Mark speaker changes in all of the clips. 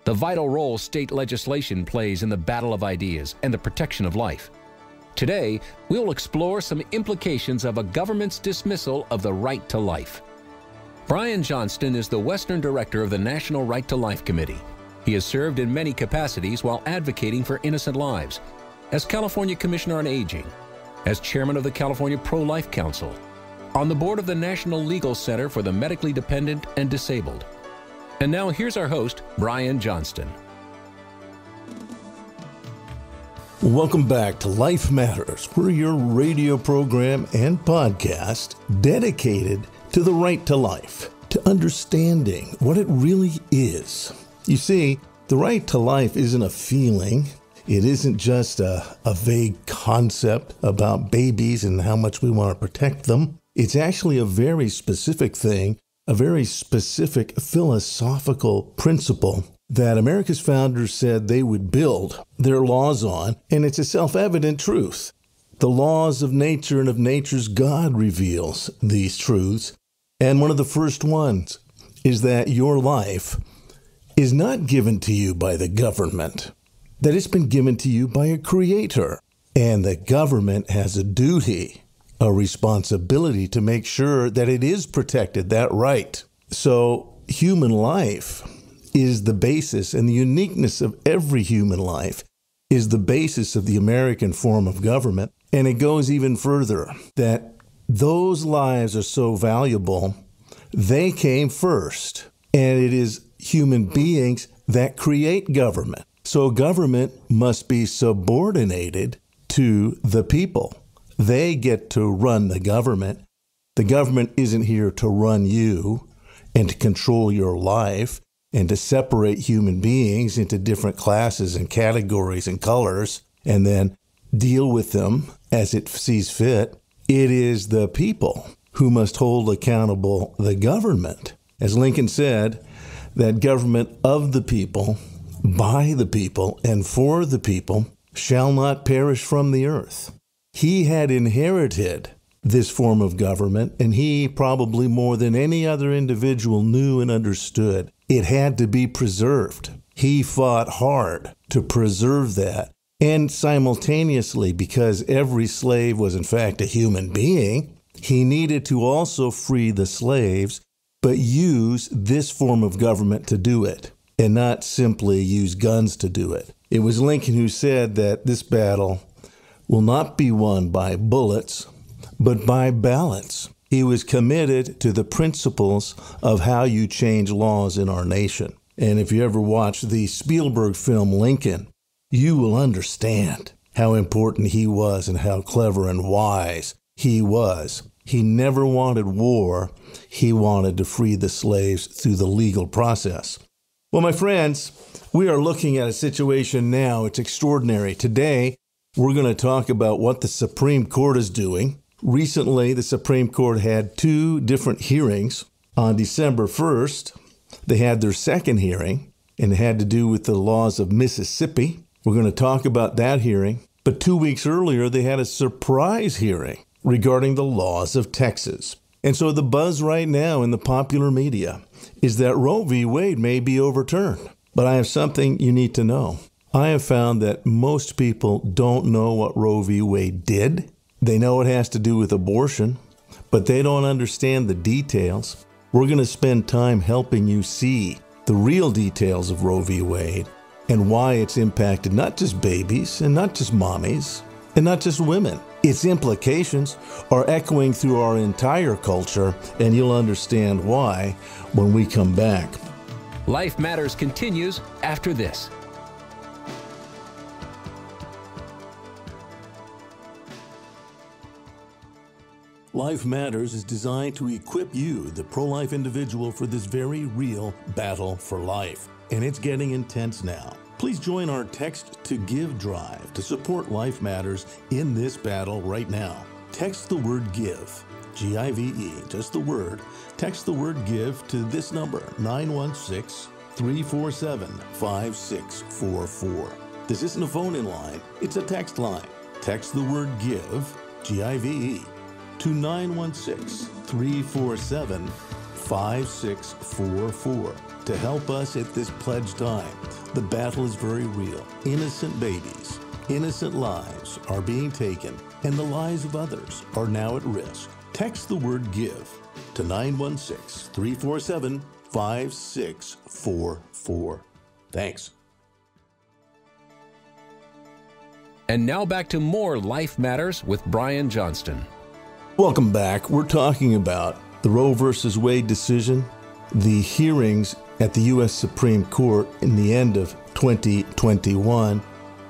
Speaker 1: the vital role state legislation plays in the battle of ideas and the protection of life. Today, we'll explore some implications of a government's dismissal of the right to life. Brian Johnston is the Western Director of the National Right to Life Committee. He has served in many capacities while advocating for innocent lives, as California Commissioner on Aging, as Chairman of the California Pro-Life Council, on the board of the National Legal Center for the Medically Dependent and Disabled. And now here's our host, Brian Johnston.
Speaker 2: Welcome back to Life Matters. We're your radio program and podcast dedicated to the right to life, to understanding what it really is. You see, the right to life isn't a feeling. It isn't just a vague concept about babies and how much we want to protect them. It's actually a very specific thing, a very specific philosophical principle that America's founders said they would build their laws on, and it's a self-evident truth. The laws of nature and of nature's God reveals these truths, and one of the first ones is that your life is not given to you by the government, that it's been given to you by a creator, and the government has a duty, a responsibility to make sure that it is protected, that right. So human life is the basis, and the uniqueness of every human life is the basis of the American form of government. And it goes even further, that those lives are so valuable, they came first. And it is human beings that create government. So government must be subordinated to the people. They get to run the government. The government isn't here to run you and to control your life and to separate human beings into different classes and categories and colors and then deal with them as it sees fit. It is the people who must hold accountable the government. As Lincoln said, that government of the people, by the people, and for the people shall not perish from the earth. He had inherited this form of government, and he probably more than any other individual knew and understood it had to be preserved. He fought hard to preserve that. And simultaneously, because every slave was in fact a human being, he needed to also free the slaves, but use this form of government to do it, and not simply use guns to do it. It was Lincoln who said that this battle will not be won by bullets, but by ballots. He was committed to the principles of how you change laws in our nation. And if you ever watch the Spielberg film Lincoln, you will understand how important he was and how clever and wise he was. He never wanted war. He wanted to free the slaves through the legal process. Well, my friends, we are looking at a situation now. It's extraordinary. Today, we're going to talk about what the Supreme Court is doing. Recently, the Supreme Court had two different hearings. On December 1st, they had their second hearing, and it had to do with the laws of Mississippi. We're going to talk about that hearing. But 2 weeks earlier, they had a surprise hearing regarding the laws of Texas. And so the buzz right now in the popular media is that Roe v. Wade may be overturned. But I have something you need to know. I have found that most people don't know what Roe v. Wade did. They know it has to do with abortion, but they don't understand the details. We're going to spend time helping you see the real details of Roe v. Wade and why it's impacted not just babies and not just mommies and not just women. Its implications are echoing through our entire culture, and you'll understand why when we come back.
Speaker 1: Life Matters continues after this.
Speaker 2: Life Matters is designed to equip you, the pro-life individual, for this very real battle for life. And it's getting intense now. Please join our Text to Give drive to support Life Matters in this battle right now. Text the word GIVE, G-I-V-E, just the word. Text the word GIVE to this number, 916-347-5644. This isn't a phone-in line, it's a text line. Text the word GIVE, G-I-V-E, to 916-347-5644. 5644 to help us at this pledge time. The battle is very real. Innocent babies, innocent lives are being taken, and the lives of others are now at risk. Text the word GIVE to 916-347-5644. Thanks.
Speaker 1: And now back to more Life Matters with Brian Johnston.
Speaker 2: Welcome back. We're talking about the Roe versus Wade decision, the hearings at the U.S. Supreme Court in the end of 2021,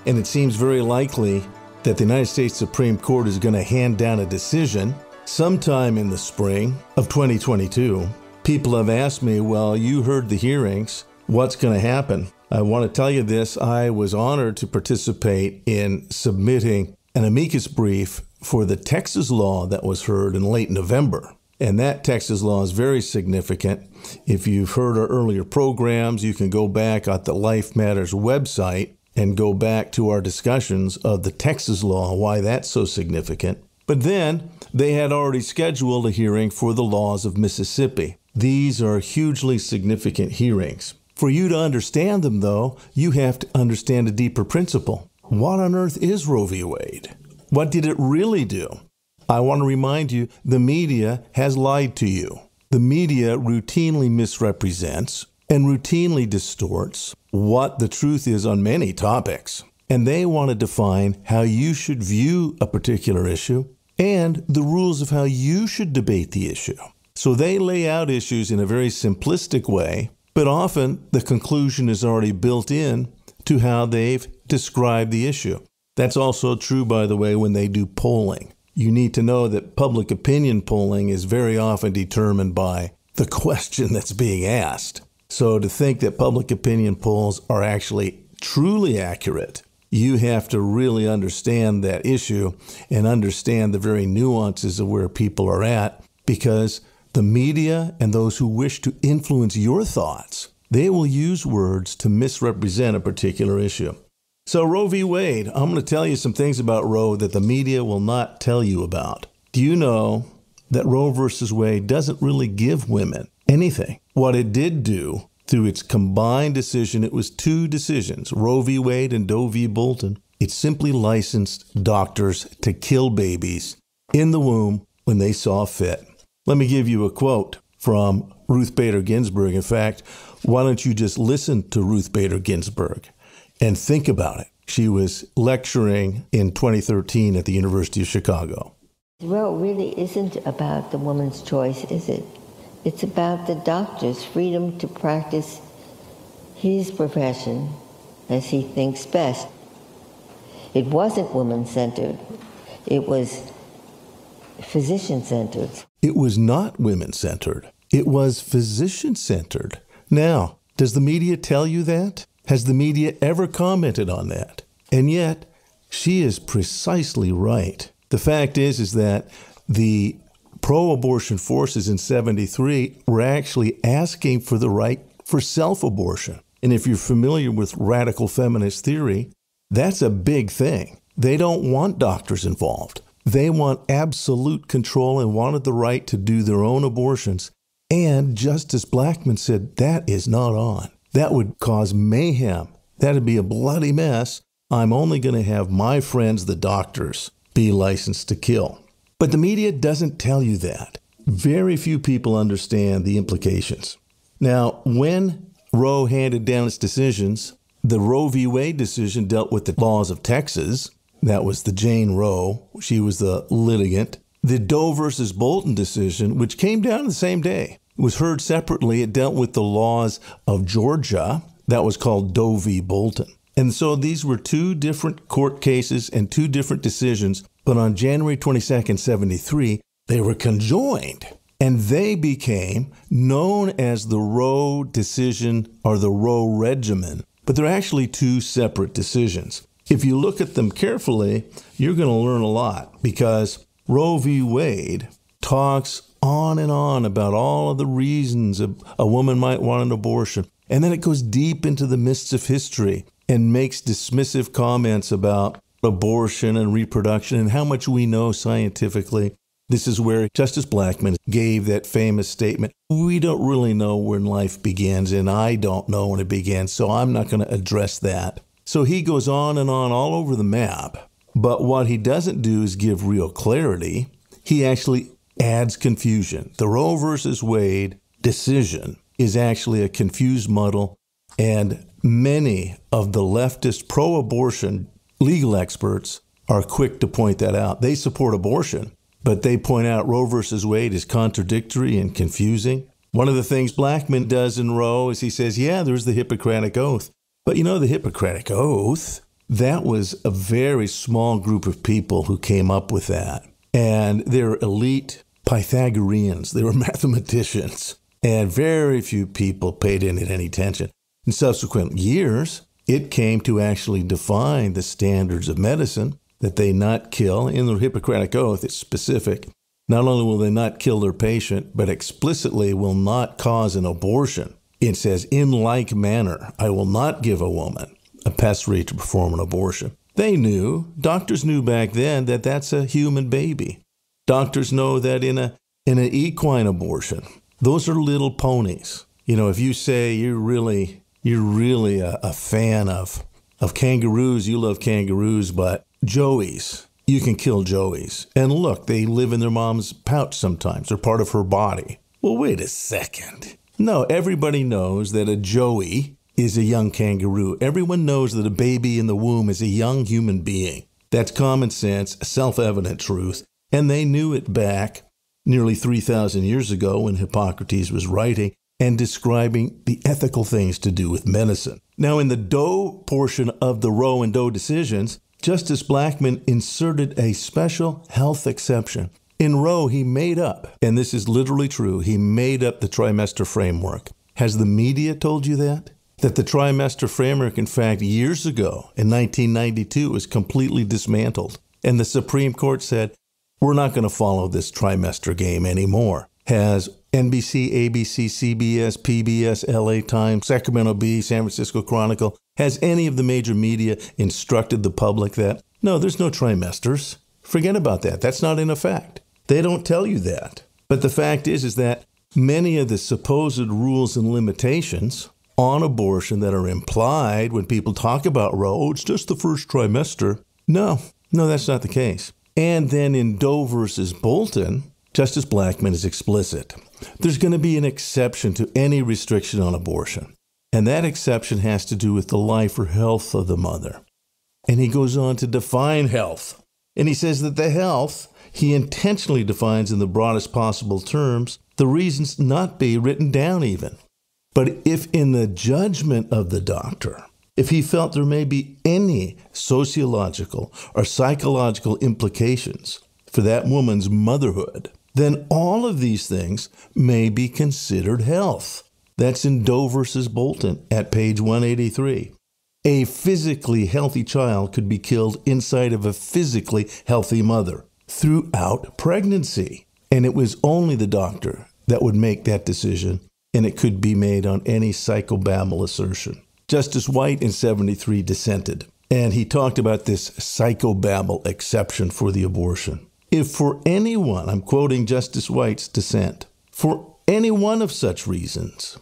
Speaker 2: and it seems very likely that the United States Supreme Court is going to hand down a decision sometime in the spring of 2022. People have asked me, well, you heard the hearings. What's going to happen? I want to tell you this. I was honored to participate in submitting an amicus brief for the Texas law that was heard in late November. And that Texas law is very significant. If you've heard our earlier programs, you can go back at the Life Matters website and go back to our discussions of the Texas law, why that's so significant. But then they had already scheduled a hearing for the laws of Mississippi. These are hugely significant hearings. For you to understand them, though, you have to understand a deeper principle. What on earth is Roe v. Wade? What did it really do? I want to remind you, the media has lied to you. The media routinely misrepresents and routinely distorts what the truth is on many topics. And they want to define how you should view a particular issue and the rules of how you should debate the issue. So they lay out issues in a very simplistic way, but often the conclusion is already built in to how they've described the issue. That's also true, by the way, when they do polling. You need to know that public opinion polling is very often determined by the question that's being asked. So to think that public opinion polls are actually truly accurate, you have to really understand that issue and understand the very nuances of where people are at, because the media and those who wish to influence your thoughts, they will use words to misrepresent a particular issue. So Roe v. Wade, I'm going to tell you some things about Roe that the media will not tell you about. Do you know that Roe versus Wade doesn't really give women anything? What it did do through its combined decision, it was two decisions, Roe v. Wade and Doe v. Bolton. It simply licensed doctors to kill babies in the womb when they saw fit. Let me give you a quote from Ruth Bader Ginsburg. In fact, why don't you just listen to Ruth Bader Ginsburg and think about it. She was lecturing in 2013 at the University of Chicago.
Speaker 3: Roe really isn't about the woman's choice, is it? It's about the doctor's freedom to practice his profession as he thinks best. It wasn't woman-centered. It was physician-centered.
Speaker 2: It was not women-centered. It was physician-centered. Now, does the media tell you that? Has the media ever commented on that? And yet, she is precisely right. The fact is that the pro-abortion forces in 73 were actually asking for the right for self-abortion. And if you're familiar with radical feminist theory, that's a big thing. They don't want doctors involved. They want absolute control and wanted the right to do their own abortions. And Justice Blackmun said, that is not on. That would cause mayhem. That would be a bloody mess. I'm only going to have my friends, the doctors, be licensed to kill. But the media doesn't tell you that. Very few people understand the implications. Now, when Roe handed down its decisions, the Roe v. Wade decision dealt with the laws of Texas. That was the Jane Roe. She was the litigant. The Doe versus Bolton decision, which came down the same day, was heard separately. It dealt with the laws of Georgia. That was called Doe v. Bolton. And so these were two different court cases and two different decisions. But on January 22nd, 73, they were conjoined. And they became known as the Roe decision or the Roe regimen. But they're actually two separate decisions. If you look at them carefully, you're going to learn a lot, because Roe v. Wade talks on and on about all of the reasons a woman might want an abortion. And then it goes deep into the mists of history and makes dismissive comments about abortion and reproduction and how much we know scientifically This is where Justice Blackmun gave that famous statement, we don't really know when life begins, and I don't know when it begins, so I'm not going to address that. So he goes on and on all over the map. But what he doesn't do is give real clarity. He actually adds confusion. The Roe versus Wade decision is actually a confused muddle, and many of the leftist pro-abortion legal experts are quick to point that out. They support abortion, but they point out Roe versus Wade is contradictory and confusing. One of the things Blackmun does in Roe is he says, yeah, there's the Hippocratic Oath. But you know, the Hippocratic Oath, that was a very small group of people who came up with that. And they're elite Pythagoreans. They were mathematicians. And very few people paid any attention. In subsequent years, it came to actually define the standards of medicine, that they not kill. In the Hippocratic Oath, it's specific. Not only will they not kill their patient, but explicitly will not cause an abortion. It says, in like manner, I will not give a woman a pessary to perform an abortion. They knew, doctors knew back then, that that's a human baby. Doctors know that in an equine abortion, those are little ponies. You know, if you say you're really a fan of kangaroos, you love kangaroos, but joeys, you can kill joeys. And look, they live in their mom's pouch sometimes. They're part of her body. Well, wait a second. No, everybody knows that a joey is a young kangaroo. Everyone knows that a baby in the womb is a young human being. That's common sense, self-evident truth. And they knew it back nearly 3,000 years ago when Hippocrates was writing and describing the ethical things to do with medicine. Now, in the Doe portion of the Roe and Doe decisions, Justice Blackmun inserted a special health exception. In Roe, he made up, and this is literally true, he made up the trimester framework. Has the media told you that? That the trimester framework, in fact, years ago, in 1992, was completely dismantled. And the Supreme Court said, we're not going to follow this trimester game anymore. Has NBC, ABC, CBS, PBS, LA Times, Sacramento Bee, San Francisco Chronicle, has any of the major media instructed the public that, no, there's no trimesters. Forget about that. That's not in effect. They don't tell you that. But the fact is that many of the supposed rules and limitations on abortion that are implied when people talk about Roe, it's just the first trimester. No, that's not the case. And then in Doe versus Bolton, Justice Blackmun is explicit. There's going to be an exception to any restriction on abortion. And that exception has to do with the life or health of the mother. And he goes on to define health. And he says that the health, he intentionally defines in the broadest possible terms, the reasons not be written down even. But if in the judgment of the doctor, if he felt there may be any sociological or psychological implications for that woman's motherhood, then all of these things may be considered health. That's in Doe versus Bolton at page 183. A physically healthy child could be killed inside of a physically healthy mother throughout pregnancy. And it was only the doctor that would make that decision, and it could be made on any psychobabble assertion. Justice White in 73 dissented, and he talked about this psychobabble exception for the abortion. If for anyone, I'm quoting Justice White's dissent, for any one of such reasons,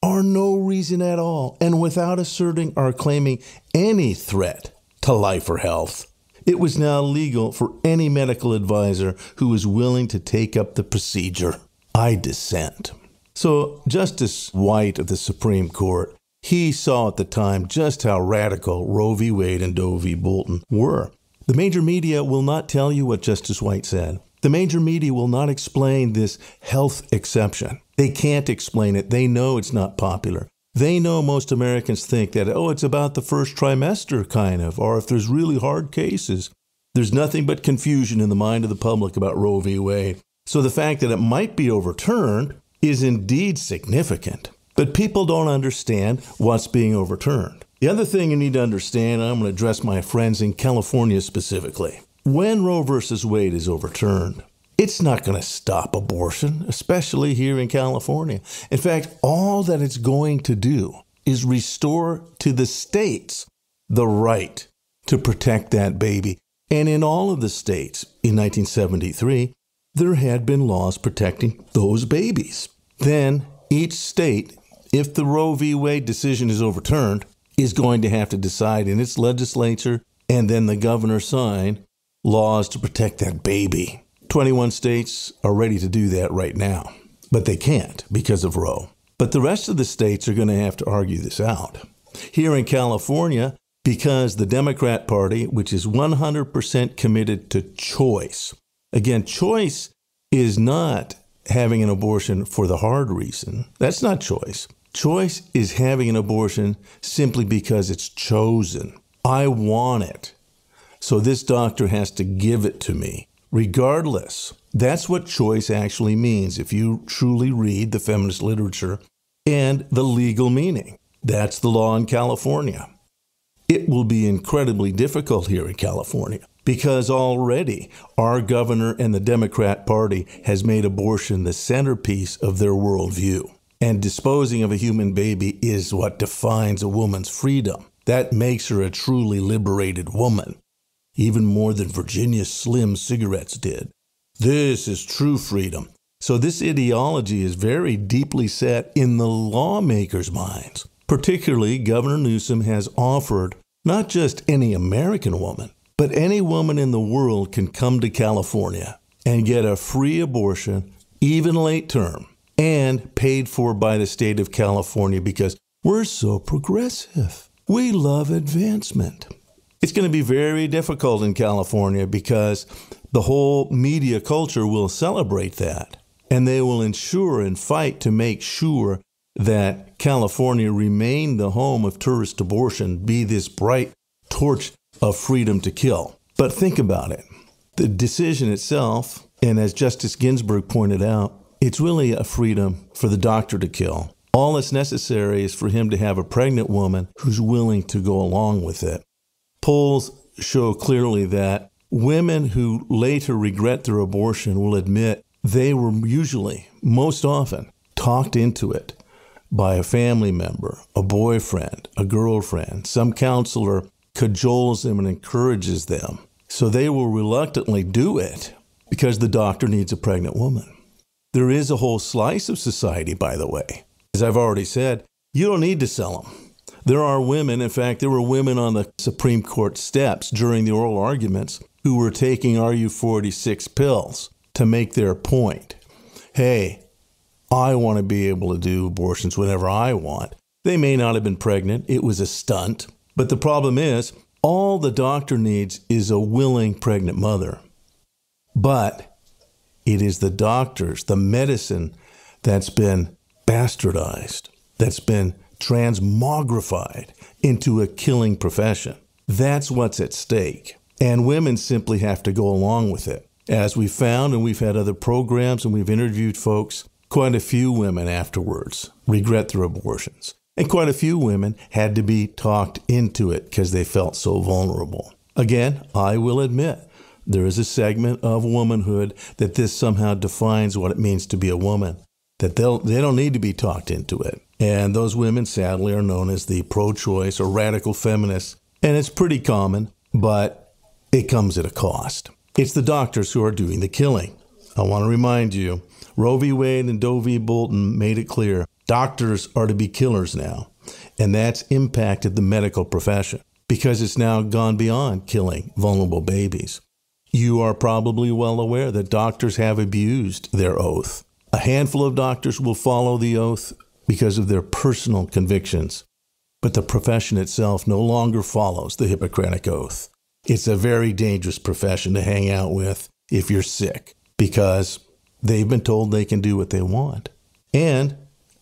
Speaker 2: or no reason at all, and without asserting or claiming any threat to life or health, it was now legal for any medical advisor who was willing to take up the procedure. I dissent. So Justice White of the Supreme Court, he saw at the time just how radical Roe v. Wade and Doe v. Bolton were. The major media will not tell you what Justice White said. The major media will not explain this health exception. They can't explain it. They know it's not popular. They know most Americans think that, it's about the first trimester kind of, or if there's really hard cases. There's nothing but confusion in the mind of the public about Roe v. Wade. So the fact that it might be overturned is indeed significant. But people don't understand what's being overturned. The other thing you need to understand, and I'm going to address my friends in California specifically, when Roe versus Wade is overturned, it's not going to stop abortion, especially here in California. In fact, all that it's going to do is restore to the states the right to protect that baby. And in all of the states in 1973, there had been laws protecting those babies. Then each state, if the Roe v. Wade decision is overturned, is going to have to decide in its legislature and then the governor sign laws to protect that baby. 21 states are ready to do that right now, but they can't because of Roe. But the rest of the states are going to have to argue this out. Here in California, because the Democrat Party, which is 100% committed to choice. Again, choice is not having an abortion for the hard reason. That's not choice. Choice is having an abortion simply because it's chosen. I want it. So this doctor has to give it to me. Regardless, that's what choice actually means if you truly read the feminist literature and the legal meaning. That's the law in California. It will be incredibly difficult here in California because already our governor and the Democrat Party has made abortion the centerpiece of their worldview. And disposing of a human baby is what defines a woman's freedom. That makes her a truly liberated woman, even more than Virginia Slim cigarettes did. This is true freedom. So this ideology is very deeply set in the lawmakers' minds. Particularly, Governor Newsom has offered not just any American woman, but any woman in the world can come to California and get a free abortion, even late term, and paid for by the state of California because we're so progressive. We love advancement. It's going to be very difficult in California because the whole media culture will celebrate that, and they will ensure and fight to make sure that California remain the home of tourist abortion, be this bright torch of freedom to kill. But think about it. The decision itself, and as Justice Ginsburg pointed out, it's really a freedom for the doctor to kill. All that's necessary is for him to have a pregnant woman who's willing to go along with it. Polls show clearly that women who later regret their abortion will admit they were usually, most often, talked into it by a family member, a boyfriend, a girlfriend. Some counselor cajoles them and encourages them. So they will reluctantly do it because the doctor needs a pregnant woman. There is a whole slice of society, by the way. As I've already said, you don't need to sell them. There are women, in fact, there were women on the Supreme Court steps during the oral arguments who were taking RU46 pills to make their point. Hey, I want to be able to do abortions whenever I want. They may not have been pregnant. It was a stunt. But the problem is, all the doctor needs is a willing pregnant mother. But it is the doctors, the medicine that's been bastardized, that's been transmogrified into a killing profession. That's what's at stake. And women simply have to go along with it. As we found, and we've had other programs and we've interviewed folks, quite a few women afterwards regret their abortions. And quite a few women had to be talked into it because they felt so vulnerable. Again, I will admit, there is a segment of womanhood that this somehow defines what it means to be a woman, that they don't need to be talked into it. And those women, sadly, are known as the pro-choice or radical feminists. And it's pretty common, but it comes at a cost. It's the doctors who are doing the killing. I want to remind you, Roe v. Wade and Doe v. Bolton made it clear doctors are to be killers now. And that's impacted the medical profession because it's now gone beyond killing vulnerable babies. You are probably well aware that doctors have abused their oath. A handful of doctors will follow the oath because of their personal convictions. But the profession itself no longer follows the Hippocratic Oath. It's a very dangerous profession to hang out with if you're sick because they've been told they can do what they want. And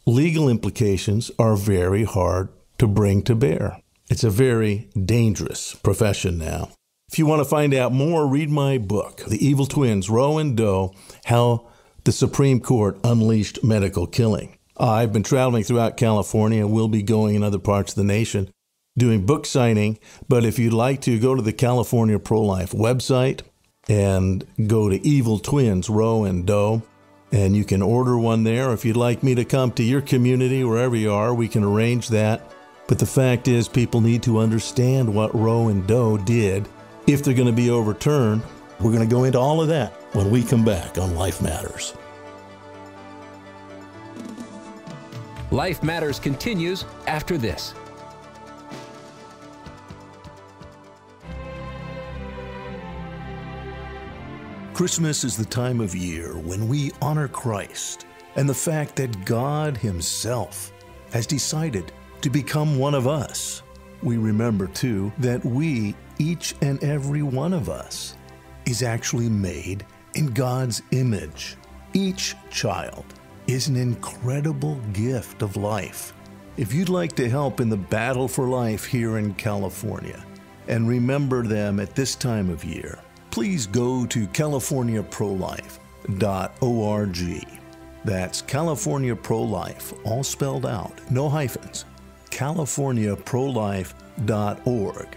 Speaker 2: legal implications are very hard to bring to bear. It's a very dangerous profession now. If you want to find out more, read my book, The Evil Twins, Roe and Doe, How the Supreme Court Unleashed Medical Killing. I've been traveling throughout California and will be going in other parts of the nation doing book signing. But if you'd like to, go to the California Pro-Life website and go to Evil Twins, Roe and Doe, and you can order one there. If you'd like me to come to your community, wherever you are, we can arrange that. But the fact is, people need to understand what Roe and Doe did. If they're going to be overturned, we're going to go into all of that when we come back on Life Matters.
Speaker 1: Life Matters continues after this.
Speaker 2: Christmas is the time of year when we honor Christ and the fact that God Himself has decided to become one of us. We remember, too, that we, each and every one of us, is actually made in God's image. Each child is an incredible gift of life. If you'd like to help in the battle for life here in California and remember them at this time of year, please go to CaliforniaProlife.org. That's California Pro-Life, all spelled out, no hyphens, CaliforniaProlife.org,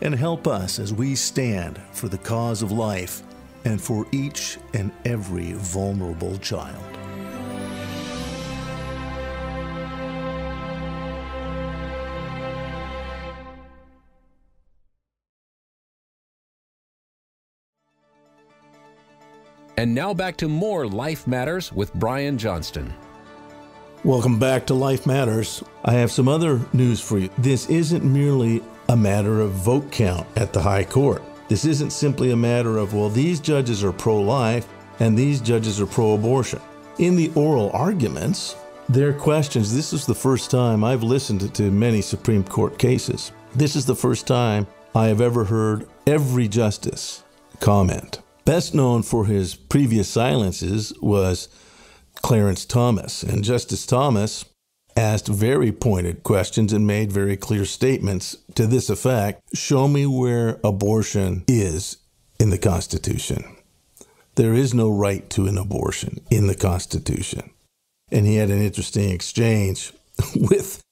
Speaker 2: and help us as we stand for the cause of life and for each and every vulnerable child.
Speaker 1: And now back to more Life Matters with Brian Johnston.
Speaker 2: Welcome back to Life Matters. I have some other news for you. This isn't merely a matter of vote count at the High Court. This isn't simply a matter of, well, these judges are pro-life and these judges are pro-abortion. In the oral arguments, their questions, this is the first time I've listened to many Supreme Court cases. This is the first time I have ever heard every justice comment. Best known for his previous silences was Clarence Thomas, and Justice Thomas asked very pointed questions and made very clear statements to this effect: show me where abortion is in the Constitution. There is no right to an abortion in the Constitution. And he had an interesting exchange with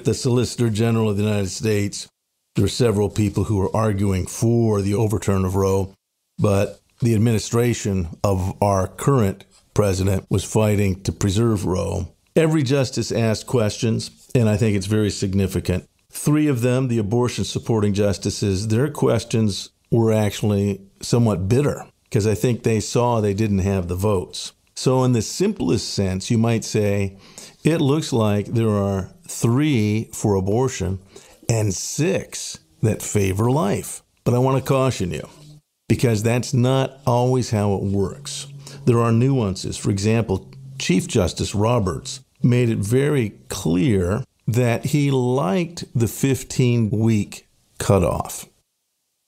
Speaker 2: the Solicitor General of the United States. There were several people who were arguing for the overturn of Roe, but the administration of our current president was fighting to preserve Roe. Every justice asked questions, and I think it's very significant. Three of them, the abortion-supporting justices, their questions were actually somewhat bitter because I think they saw they didn't have the votes. So in the simplest sense, you might say, it looks like there are 3 for abortion and 6 that favor life. But I want to caution you, because that's not always how it works. There are nuances. For example, Chief Justice Roberts made it very clear that he liked the 15-week cutoff,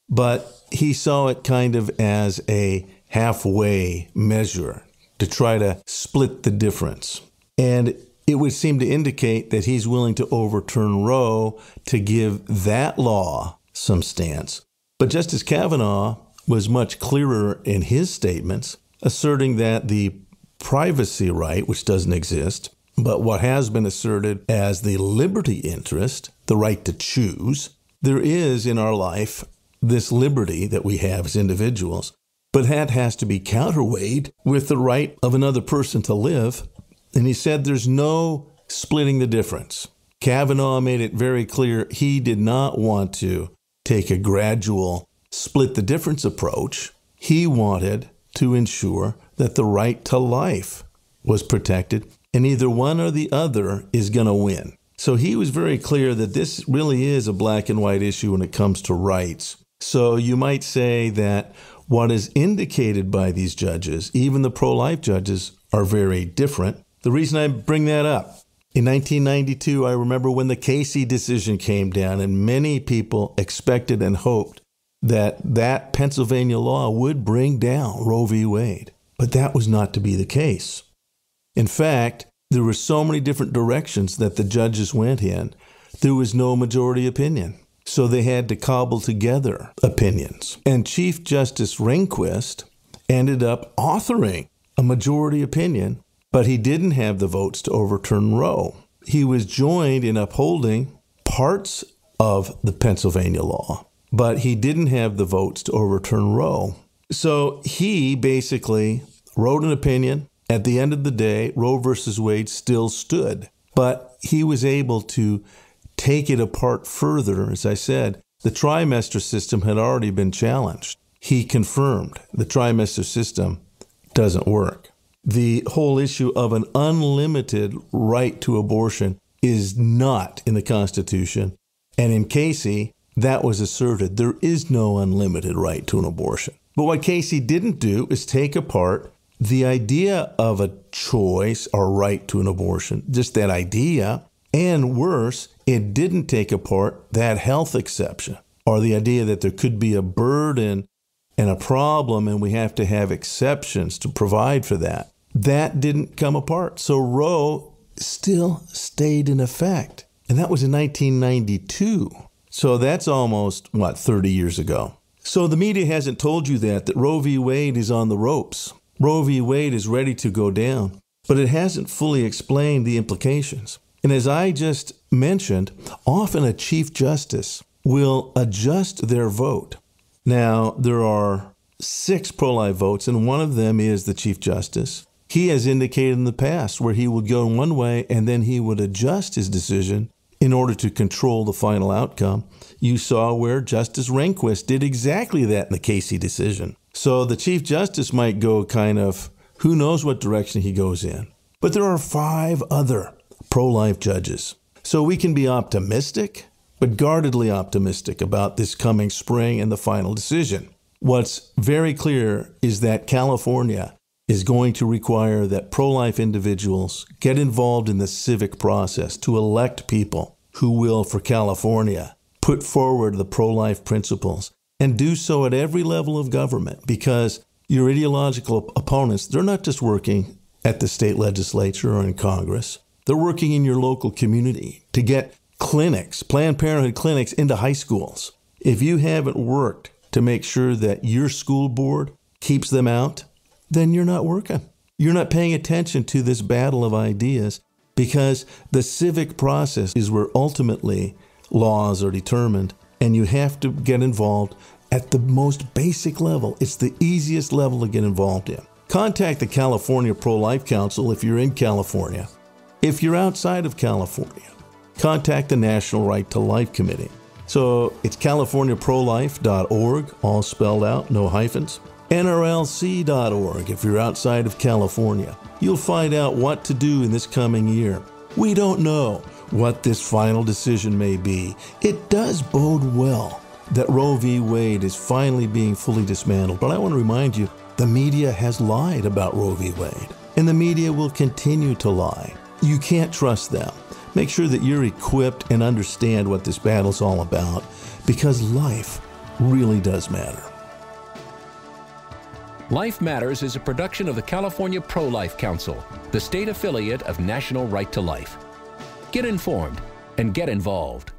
Speaker 2: but he saw it kind of as a halfway measure to try to split the difference. And it would seem to indicate that he's willing to overturn Roe to give that law some stance. But Justice Kavanaugh was much clearer in his statements, asserting that the privacy right, which doesn't exist, but what has been asserted as the liberty interest, the right to choose, there is in our life this liberty that we have as individuals, but that has to be counterweighed with the right of another person to live. And he said there's no splitting the difference. Kavanaugh made it very clear he did not want to take a gradual split the difference approach. He wanted to ensure that the right to life was protected, and either one or the other is going to win. So he was very clear that this really is a black and white issue when it comes to rights. So you might say that what is indicated by these judges, even the pro-life judges, are very different. The reason I bring that up, in 1992, I remember when the Casey decision came down, and many people expected and hoped that Pennsylvania law would bring down Roe v. Wade. But that was not to be the case. In fact, there were so many different directions that the judges went in, there was no majority opinion. So they had to cobble together opinions. And Chief Justice Rehnquist ended up authoring a majority opinion, but he didn't have the votes to overturn Roe. He was joined in upholding parts of the Pennsylvania law, but he didn't have the votes to overturn Roe. So he basically wrote an opinion. At the end of the day, Roe versus Wade still stood, but he was able to take it apart further. As I said, the trimester system had already been challenged. He confirmed the trimester system doesn't work. The whole issue of an unlimited right to abortion is not in the Constitution. And in Casey, that was asserted. There is no unlimited right to an abortion. But what Casey didn't do is take apart the idea of a choice or right to an abortion, just that idea. And worse, it didn't take apart that health exception or the idea that there could be a burden and a problem and we have to have exceptions to provide for that. That didn't come apart. So Roe still stayed in effect. And that was in 1992. So that's almost, 30 years ago. So the media hasn't told you that Roe v. Wade is on the ropes. Roe v. Wade is ready to go down. But it hasn't fully explained the implications. And as I just mentioned, often a Chief Justice will adjust their vote. Now, there are 6 pro-life votes, and one of them is the Chief Justice. He has indicated in the past where he would go in one way and then he would adjust his decision in order to control the final outcome. You saw where Justice Rehnquist did exactly that in the Casey decision. So the Chief Justice might go kind of, who knows what direction he goes in. But there are 5 other pro-life judges. So we can be optimistic, but guardedly optimistic about this coming spring and the final decision. What's very clear is that California is going to require that pro-life individuals get involved in the civic process to elect people who will, for California, put forward the pro-life principles and do so at every level of government, because your ideological opponents, they're not just working at the state legislature or in Congress. They're working in your local community to get clinics, Planned Parenthood clinics, into high schools. If you haven't worked to make sure that your school board keeps them out, then you're not working. You're not paying attention to this battle of ideas, because the civic process is where ultimately laws are determined, and you have to get involved at the most basic level. It's the easiest level to get involved in. Contact the California Pro-Life Council if you're in California. If you're outside of California, contact the National Right to Life Committee. So it's californiaprolife.org, all spelled out, no hyphens. NRLC.org if you're outside of California. You'll find out what to do in this coming year. We don't know what this final decision may be. It does bode well that Roe v. Wade is finally being fully dismantled. But I want to remind you, the media has lied about Roe v. Wade, and the media will continue to lie. You can't trust them. Make sure that you're equipped and understand what this battle's all about, because life really does matter.
Speaker 1: Life Matters is a production of the California Pro-Life Council, the state affiliate of National Right to Life. Get informed and get involved.